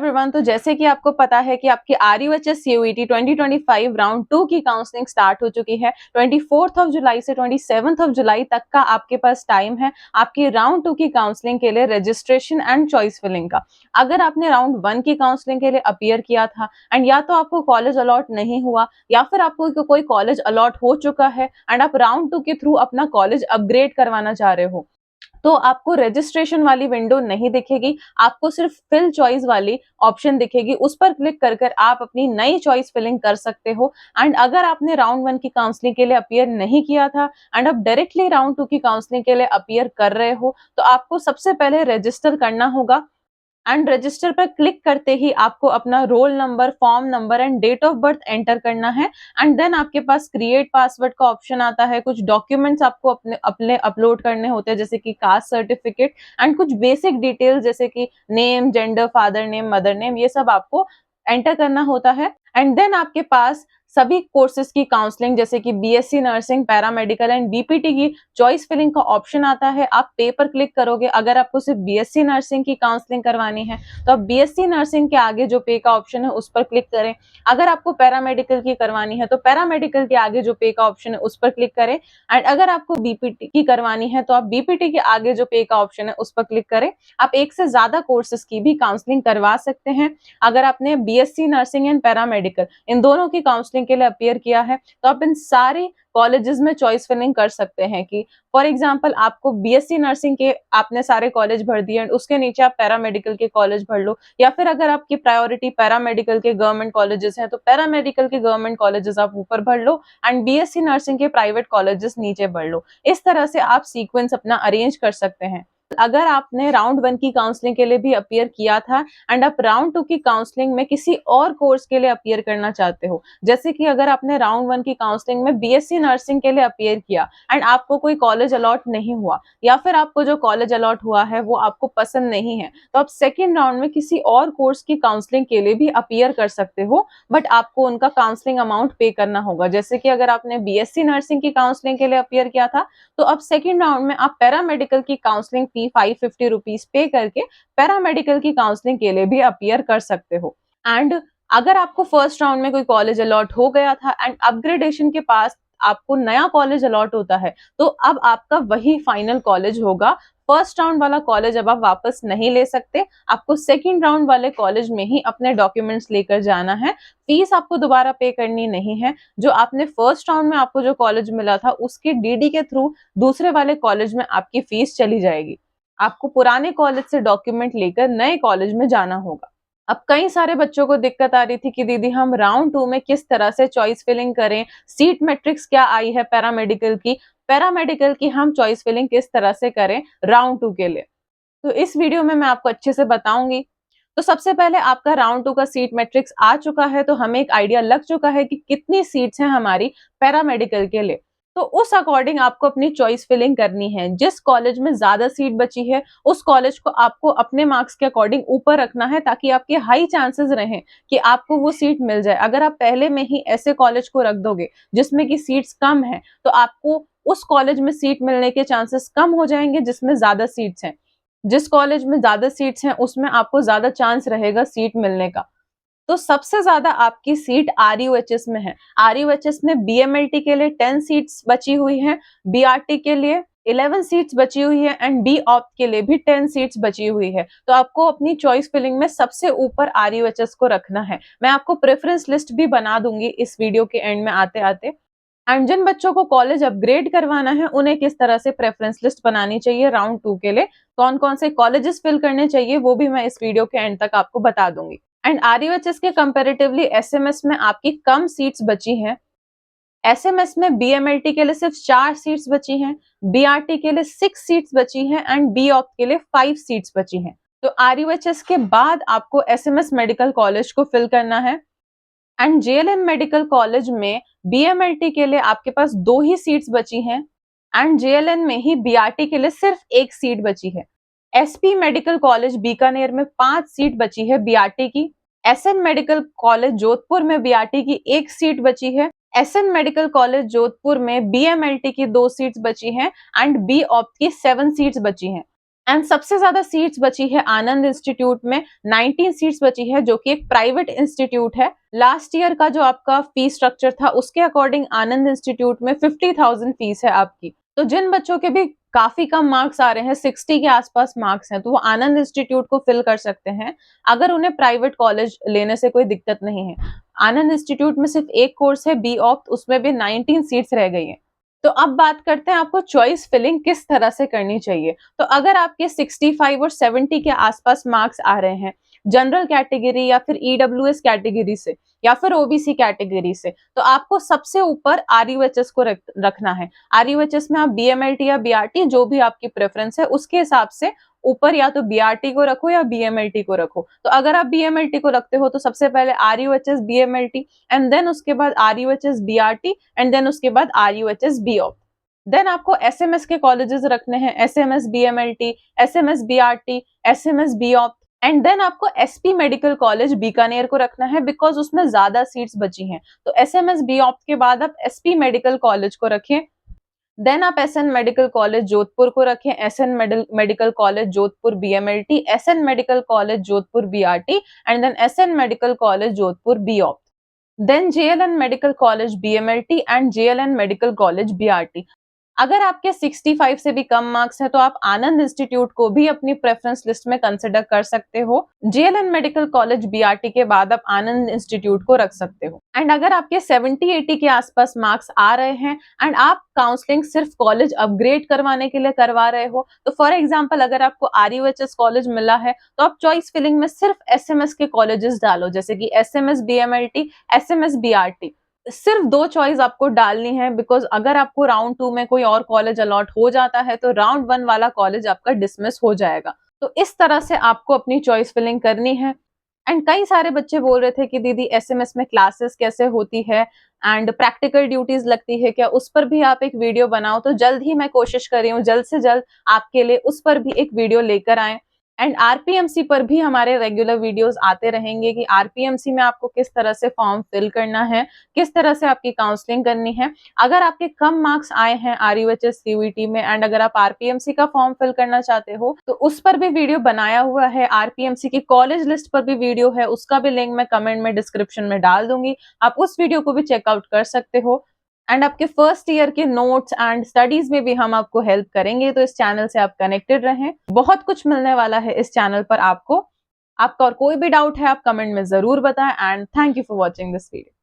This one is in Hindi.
एवरीवन, तो जैसे कि आपको पता है कि आपकी RUHS CUET 2025 राउंड 2 की काउंसलिंग स्टार्ट हो चुकी है। 24 जुलाई से 27 जुलाई तक का आपके पास टाइम है आपकी राउंड 2 की काउंसलिंग के लिए रजिस्ट्रेशन एंड चॉइस फिलिंग का। अगर आपने राउंड 1 की काउंसलिंग के लिए अपीयर किया था एंड या तो आपको कॉलेज अलॉट नहीं हुआ या फिर आपको कोई कॉलेज अलॉट हो चुका है एंड आप राउंड 2 के थ्रू अपना कॉलेज अपग्रेड करवाना चाह रहे हो, तो आपको रजिस्ट्रेशन वाली विंडो नहीं दिखेगी, आपको सिर्फ फिल चॉइस वाली ऑप्शन दिखेगी। उस पर क्लिक कर कर आप अपनी नई चॉइस फिलिंग कर सकते हो। एंड अगर आपने राउंड 1 की काउंसलिंग के लिए अपीयर नहीं किया था एंड अब डायरेक्टली राउंड 2 की काउंसलिंग के लिए अपीयर कर रहे हो, तो आपको सबसे पहले रजिस्टर करना होगा। एंड रजिस्टर पर क्लिक करते ही आपको अपना roll number, form number and date of birth enter करना है। एंड देन आपके पास क्रिएट पासवर्ड का ऑप्शन आता है। कुछ डॉक्यूमेंट्स आपको अपने अपने अपलोड करने होते हैं, जैसे कि कास्ट सर्टिफिकेट एंड कुछ बेसिक डिटेल्स जैसे कि name, gender, father name, mother name, ये सब आपको एंटर करना होता है। एंड देन आपके पास सभी कोर्सेज की काउंसलिंग जैसे कि BSc nursing, paramedical and BPT की चॉइस फिलिंग का ऑप्शन आता है। आप पे पर क्लिक करोगे। अगर आपको सिर्फ BSc नर्सिंग की काउंसलिंग करवानी है तो आप BSc नर्सिंग के आगे जो पे का ऑप्शन है उस पर क्लिक करें। अगर आपको पैरामेडिकल की करवानी है तो पैरामेडिकल के आगे जो पे का ऑप्शन है उस पर क्लिक करें। एंड अगर आपको BPT की करवानी है तो आप BPT के आगे जो पे का ऑप्शन है उस पर क्लिक करें। आप एक से ज्यादा कोर्सेज की भी काउंसलिंग करवा सकते हैं। अगर आपने BSc नर्सिंग एंड पैरामेडिकल इन दोनों की काउंसलिंग के लिए अपीयर किया है तो आप इन सारी कॉलेजेस में चॉइस फिलिंग कर सकते हैं। कि फॉर एग्जांपल आपको BSc नर्सिंग के आपने सारे कॉलेज भर दिए एंड उसके नीचे आप पैरामेडिकल के कॉलेज भर लो, या फिर अगर आपकी प्रायोरिटी पैरामेडिकल के गवर्नमेंट कॉलेजेस हैं तो पैरामेडिकल के गवर्नमेंट कॉलेजेस आप ऊपर भर लो एंड BSc नर्सिंग के प्राइवेट कॉलेजेस नीचे भर लो। इस तरह से आप सीक्वेंस अपना अरेंज कर सकते हैं। अगर आपने राउंड 1 की काउंसलिंग के लिए भी अपीयर किया था एंड आप राउंड 2 की काउंसलिंग में किसी और कोर्स के लिए अपीयर करना चाहते हो, जैसे कि अगर आपने राउंड 1 की काउंसलिंग में BSc नर्सिंग के लिए अपीयर किया एंड आपको कोई कॉलेज अलॉट नहीं हुआ, या फिर आपको जो कॉलेज अलॉट हुआ है वो आपको पसंद नहीं है, तो आप सेकेंड राउंड में किसी और कोर्स की काउंसलिंग के लिए भी अपीयर कर सकते हो, बट आपको उनका काउंसलिंग अमाउंट पे करना होगा। जैसे कि अगर आपने BSc नर्सिंग की काउंसलिंग के लिए अपीयर किया था तो अब सेकेंड राउंड में आप पैरामेडिकल की काउंसलिंग फी 550 रुपीज पे करके पैरामेडिकल की काउंसलिंग के लिए भी अपीयर कर सकते हो। एंड अगर आपको फर्स्ट राउंड में कोई कॉलेज अलॉट हो गया था एंड अपग्रेडेशन के पास आपको नया कॉलेज अलॉट होता है, तो अब आपका वही फाइनल कॉलेज होगा। फर्स्ट राउंड वाला कॉलेज अब आप वापस नहीं ले सकते, आपको सेकंड राउंड वाले कॉलेज में ही अपने डॉक्यूमेंट्स लेकर जाना है। फीस आपको दोबारा पे करनी नहीं है। जो आपने फर्स्ट राउंड में आपको जो कॉलेज मिला था उसके DD के थ्रू दूसरे वाले कॉलेज में आपकी फीस चली जाएगी। आपको पुराने कॉलेज से डॉक्यूमेंट लेकर नए कॉलेज में जाना होगा। अब कई सारे बच्चों को दिक्कत आ रही थी कि दीदी हम राउंड 2 में किस तरह से चॉइस फिलिंग करें, सीट मैट्रिक्स क्या आई है पैरामेडिकल की हम चॉइस फिलिंग किस तरह से करें राउंड 2 के लिए। तो इस वीडियो में मैं आपको अच्छे से बताऊंगी। तो सबसे पहले आपका राउंड 2 का सीट मैट्रिक्स आ चुका है, तो हमें एक आइडिया लग चुका है कि कितनी सीट्स हैं हमारी पैरामेडिकल के लिए। तो उस अकॉर्डिंग आपको अपनी चॉइस फिलिंग करनी है। जिस कॉलेज में ज्यादा सीट बची है उस कॉलेज को आपको अपने मार्क्स के अकॉर्डिंग ऊपर रखना है, ताकि आपके हाई चांसेस रहें कि आपको वो सीट मिल जाए। अगर आप पहले में ही ऐसे कॉलेज को रख दोगे जिसमें की सीट्स कम है, तो आपको उस कॉलेज में सीट मिलने के चांसेस कम हो जाएंगे जिसमें ज्यादा सीट्स हैं। जिस कॉलेज में ज्यादा सीट्स हैं उसमें आपको ज्यादा चांस रहेगा सीट मिलने का। तो सबसे ज्यादा आपकी सीट RUHS में है। RUHS में BMLT के लिए 10 सीट्स बची हुई हैं, BRT के लिए 11 सीट्स बची हुई है एंड BOPT के लिए भी 10 सीट्स बची हुई है। तो आपको अपनी चॉइस फिलिंग में सबसे ऊपर RUHS को रखना है। मैं आपको प्रेफरेंस लिस्ट भी बना दूंगी इस वीडियो के एंड में आते आते। एंड जिन बच्चों को कॉलेज अपग्रेड करवाना है उन्हें किस तरह से प्रेफरेंस लिस्ट बनानी चाहिए राउंड 2 के लिए, कौन कौन से कॉलेजेस फिल करने चाहिए, वो भी मैं इस वीडियो के एंड तक आपको बता दूंगी। एंड RUHS के कंपैरेटिवली SMS में आपकी कम सीट्स बची हैं। SMS में BMLT के लिए सिर्फ 4 सीट्स बची हैं, BRT के लिए 6 सीट्स बची हैं एंड BOPT के लिए 5 सीट्स बची हैं। तो RUHS के बाद आपको SMS मेडिकल कॉलेज को फिल करना है। एंड JLN मेडिकल कॉलेज में BMLT के लिए आपके पास 2 ही सीट्स बची हैं एंड JLN में ही BRT के लिए सिर्फ 1 सीट बची है। SP मेडिकल कॉलेज बीकानेर में 5 सीट बची है BRT की। SN मेडिकल कॉलेज जोधपुर में BRT की 1 सीट बची है। SN मेडिकल कॉलेज जोधपुर में BMLT की 2 सीट्स बची हैं एंड BOPT की 7 सीट्स बची हैं। एंड सबसे ज्यादा सीट्स बची है आनंद इंस्टीट्यूट में, 19 सीट्स बची है, जो कि एक प्राइवेट इंस्टीट्यूट है। लास्ट ईयर का जो आपका फीस स्ट्रक्चर था उसके अकॉर्डिंग आनंद इंस्टीट्यूट में 50,000 फीस है आपकी। तो जिन बच्चों के भी काफी कम मार्क्स आ रहे हैं, 60 के आसपास मार्क्स हैं, तो वो आनंद इंस्टीट्यूट को फिल कर सकते हैं अगर उन्हें प्राइवेट कॉलेज लेने से कोई दिक्कत नहीं है। आनंद इंस्टीट्यूट में सिर्फ एक कोर्स है बी ऑप्ट, उसमें भी 19 सीट्स रह गई हैं। तो अब बात करते हैं आपको चॉइस फिलिंग किस तरह से करनी चाहिए। तो अगर आपके 65 और 70 के आसपास मार्क्स आ रहे हैं जनरल कैटेगरी या फिर ईडब्ल्यूएस कैटेगरी से या फिर ओबीसी कैटेगरी से, तो आपको सबसे ऊपर आरयूएचएस को रखना है। आरयूएचएस में आप बीएमएलटी या बीआरटी, जो भी आपकी प्रेफरेंस है उसके हिसाब से ऊपर या तो बीआरटी को रखो या बीएमएलटी को रखो। तो अगर आप बीएमएलटी को रखते हो तो सबसे पहले आरयूएचएस बीएमएलटी, एंड देन उसके बाद आरयूएचएस बीआरटी, एंड देन उसके बाद आरयूएचएस बीऑप्ट। देन आपको एसएमएस के कॉलेजेस रखने हैं, SMS BMLT, SMS BRT, SMS BOpt, and then आपको एसपी मेडिकल कॉलेज बीकानेर को रखना है बिकॉज उसमें ज्यादा सीट्स बची हैं। तो एसएमएस बीऑप्ट के बाद आप एसपी मेडिकल कॉलेज को रखें। देन आप एसएन मेडिकल कॉलेज जोधपुर को रखें, SN medical college Jodhpur BMLT, SN medical college Jodhpur BRT, and then SN medical college Jodhpur BOpt, then JLN medical college BMLT and JLN medical college BRT. अगर आपके 65 से भी कम मार्क्स हैं तो आप आनंद इंस्टीट्यूट को भी अपनी प्रेफरेंस लिस्ट में कंसिडर कर सकते हो। जेएलएन मेडिकल कॉलेज बीआरटी के बाद आप आनंद इंस्टीट्यूट को रख सकते हो। एंड अगर आपके 70-80 के आसपास मार्क्स आ रहे हैं एंड आप काउंसलिंग सिर्फ कॉलेज अपग्रेड करवाने के लिए करवा रहे हो, तो फॉर एग्जाम्पल अगर आपको आरयूएचएस कॉलेज मिला है तो आप चॉइस फिलिंग में सिर्फ एसएमएस के कॉलेजेस डालो, जैसे कि एसएमएस बीएमएलटी, एसएमएस बीआरटी। सिर्फ 2 चॉइस आपको डालनी है बिकॉज अगर आपको राउंड 2 में कोई और कॉलेज अलॉट हो जाता है तो राउंड 1 वाला कॉलेज आपका डिसमिस हो जाएगा। तो इस तरह से आपको अपनी चॉइस फिलिंग करनी है। एंड कई सारे बच्चे बोल रहे थे कि दीदी एसएमएस में क्लासेस कैसे होती है एंड प्रैक्टिकल ड्यूटीज लगती है क्या, उस पर भी आप एक वीडियो बनाओ। तो जल्द ही मैं कोशिश कर रही हूँ जल्द से जल्द आपके लिए उस पर भी एक वीडियो लेकर आए। एंड आरपीएमसी पर भी हमारे रेगुलर वीडियोस आते रहेंगे कि आरपीएमसी में आपको किस तरह से फॉर्म फिल करना है, किस तरह से आपकी काउंसलिंग करनी है। अगर आपके कम मार्क्स आए हैं आरयूएचएस सीयूईटी में एंड अगर आप आरपीएमसी का फॉर्म फिल करना चाहते हो तो उस पर भी वीडियो बनाया हुआ है। आरपीएमसी की कॉलेज लिस्ट पर भी वीडियो है, उसका भी लिंक मैं कमेंट में डिस्क्रिप्शन में डाल दूंगी, आप उस वीडियो को भी चेकआउट कर सकते हो। एंड आपके फर्स्ट ईयर के नोट्स एंड स्टडीज में भी हम आपको हेल्प करेंगे, तो इस चैनल से आप कनेक्टेड रहें। बहुत कुछ मिलने वाला है इस चैनल पर आपको। आपका और कोई भी डाउट है आप कमेंट में जरूर बताएं। And thank you for watching this video.